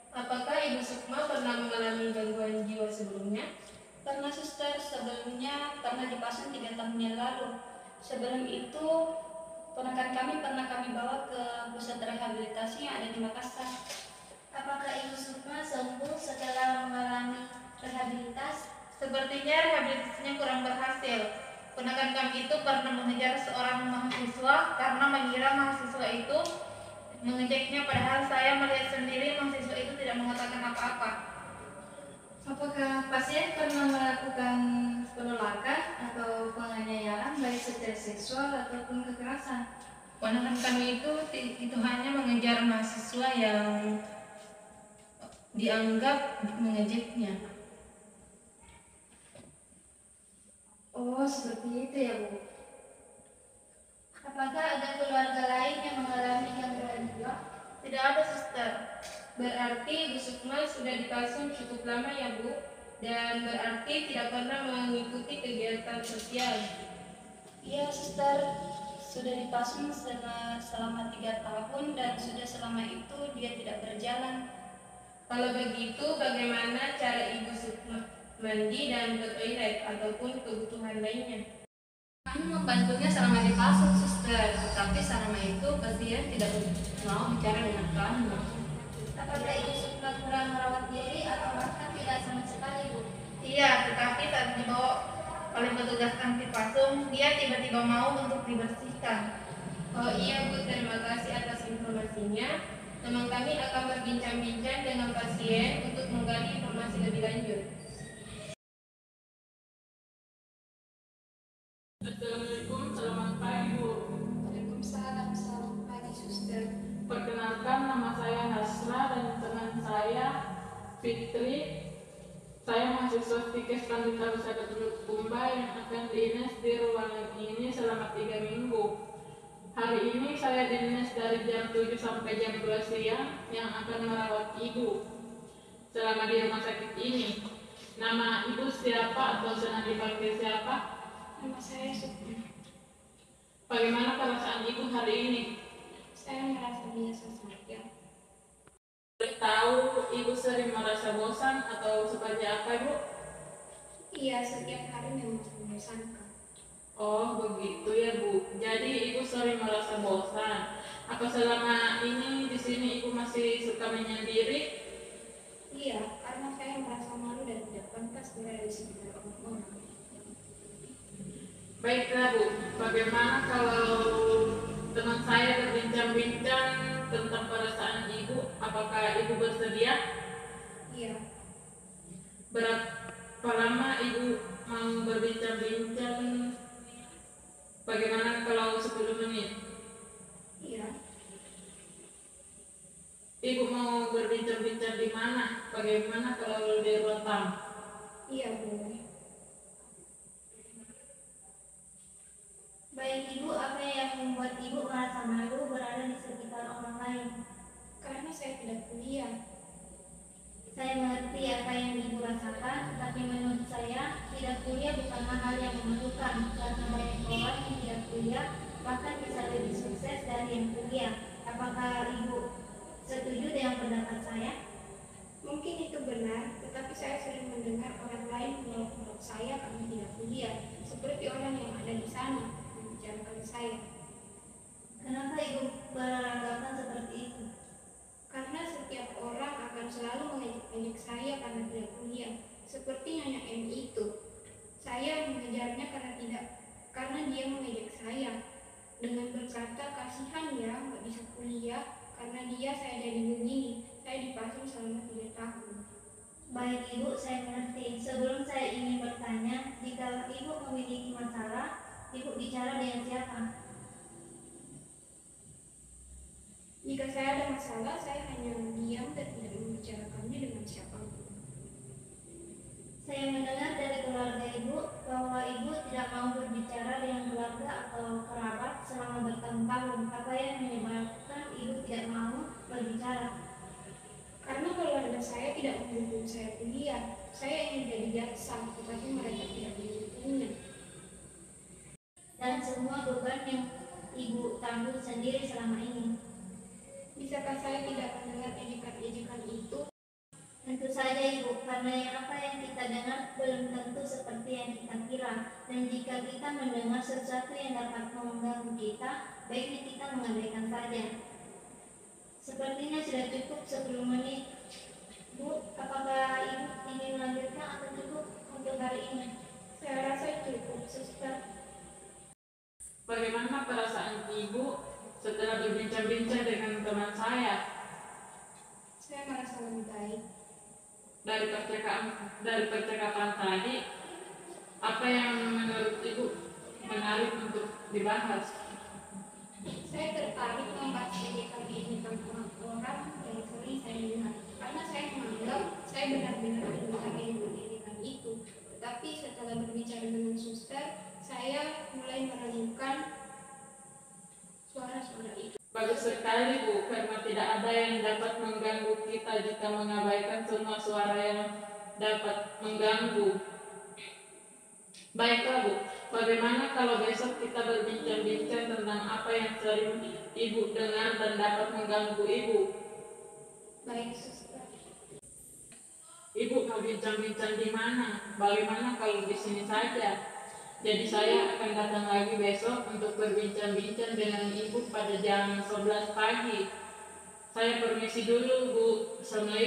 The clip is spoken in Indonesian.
Apakah Ibu Sukma pernah mengalami gangguan jiwa sebelumnya? Pernah suster, sebelumnya pernah dipasung 3 tahun yang lalu. Sebelum itu, ponakan kami pernah kami bawa ke pusat rehabilitasi yang ada di Makassar. Apakah Ibu Sukma sembuh setelah mengalami rehabilitasi? Sepertinya rehabilitasinya kurang berhasil. Ponakan kami itu pernah mengejar seorang mahasiswa karena mengira mahasiswa itu mengejeknya, padahal saya melihat sendiri mahasiswa itu tidak mengatakan apa-apa. Apakah pasien pernah melakukan penolakan atau penganiayaan baik secara seksual ataupun kekerasan? Ponakan kami itu hanya mengejar mahasiswa yang dianggap mengejeknya. Oh, seperti itu ya, Bu. Apakah ada keluarga lain yang mengalami gangguan jiwa? Tidak ada, suster. Berarti Bu Sukma sudah dipasung cukup lama ya, Bu? Dan berarti tidak pernah mengikuti kegiatan sosial. Iya, suster. Sudah dipasung selama 3 tahun dan sudah selama itu dia tidak berjalan. Kalau begitu, bagaimana cara Ibu Sukma mandi dan ke toilet ataupun kebutuhan lainnya? Kami membantunya selama dipasung, suster. Tetapi selama itu pasien tidak mau bicara dengan kami. Apakah Ibu Sukma kurang merawat diri atau bahkan tidak sama sekali, Bu? Iya, tetapi saat dibawa oleh petugas anti pasung, dia tiba-tiba mau untuk dibersihkan. Oh iya, Bu, terima kasih atas informasinya. Teman kami akan berbincang-bincang dengan pasien untuk menggali informasi lebih lanjut. Assalamualaikum, selamat pagi Bu. Waalaikumsalam, selamat pagi, suster. Perkenalkan, nama saya Hasna dan teman saya Fitri. Saya mahasiswa Stikes Pandita Wisata Teluk Kumba yang akan dinas di ruangan ini selama 3 minggu. Hari ini saya dinas dari jam 7 sampai jam 2 siang yang akan merawat ibu selama di rumah sakit ini. Nama ibu siapa atau senang dipanggil siapa? Nama saya Sukma. Bagaimana perasaan ibu hari ini? Saya merasa biasa saja. Boleh tahu ibu sering merasa bosan atau seperti apa, Ibu? Iya, setiap hari memang membosankan. Oh, begitu ya, Bu. Jadi ibu sering merasa bosan. Apa selama ini di sini ibu masih suka menyendiri? Iya, karena saya merasa malu dan tidak pantas berada di sekitar orang-orang. Baiklah, Bu. Bagaimana kalau teman saya berbincang-bincang tentang perasaan ibu? Apakah ibu bersedia? Iya, Berapa lama ibu mau berbincang-bincang? Bagaimana kalau 10 menit? iya. Ibu mau berbincang-bincang di mana? Bagaimana kalau di ruang tamu? Iya, boleh. Baik Ibu, apa yang membuat Ibu merasa malu berada di sekitar orang lain? Karena saya tidak kuliah. Saya mengerti apa yang Ibu rasakan, tapi menurut saya tidak kuliah bukanlah hal yang memalukan karena banyak orang yang tidak kuliah bahkan bisa lebih sukses dari yang kuliah. Apakah Ibu setuju dengan pendapat saya? Mungkin itu benar, tetapi saya sering mendengar orang lain menolak saya karena tidak kuliah, seperti orang yang ada di sana membicarakan saya. Kenapa Ibu beranggapan seperti itu? Karena setiap orang akan selalu mengejek-ejek saya karena tidak kuliah, seperti Nyonya M itu. Saya mengejarnya karena dia mengejek saya dengan berkata, kasihan ya nggak bisa kuliah, karena dia saya jadi begini. Saya dipasung selama 3 tahun. Baik Ibu, saya mengerti. Sebelum saya ingin bertanya, jika Ibu memiliki masalah, Ibu bicara dengan siapa? Jika saya ada masalah, saya hanya diam dan tidak membicarakannya dengan siapapun. Saya mendengar dari keluarga Ibu bahwa Ibu tidak mau berbicara dengan keluarga atau kerabat selama bertahun-tahun. Apa yang menyebabkan Ibu tidak mau berbicara? Karena keluarga saya tidak mendukung saya kuliah. Saya ingin jadi jaksa, tetapi mereka tidak mendukungnya. Dan semua beban yang Ibu tanggung sendiri selama ini. Bisakah saya tidak mendengar ejekan-ejekan itu? karena apa yang kita dengar belum tentu seperti yang kita kira, dan jika kita mendengar sesuatu yang dapat mengganggu kita, baiknya kita mengabaikan saja. Sepertinya sudah cukup 10 menit. Bu, apakah Ibu ingin melanjutkan atau cukup untuk hari ini? Saya rasa cukup, Suster. Bagaimana perasaan Ibu setelah berbincang-bincang dengan teman saya? Saya merasa lebih baik. Dari percakapan tadi, apa yang menurut Ibu menarik untuk dibahas? Saya tertarik membahas ejekan ini tentang orang yang sering saya lihat, karena saya menganggap saya benar-benar mendengar ejekan itu. Tetapi setelah berbicara dengan suster, saya mulai meragukan suara-suara itu. Bagus sekali Bu, karena tidak ada yang dapat mengganggu kita jika mengabaikan semua suara yang dapat mengganggu. Baiklah Bu, bagaimana kalau besok kita berbincang-bincang tentang apa yang sering Ibu dengar dan dapat mengganggu Ibu? Baik, Suster. Ibu mau bincang-bincang di mana? Bagaimana kalau di sini saja? Jadi saya akan datang lagi besok untuk berbincang-bincang dengan Ibu pada jam 11 pagi. Saya permisi dulu Bu. Assalamualaikum.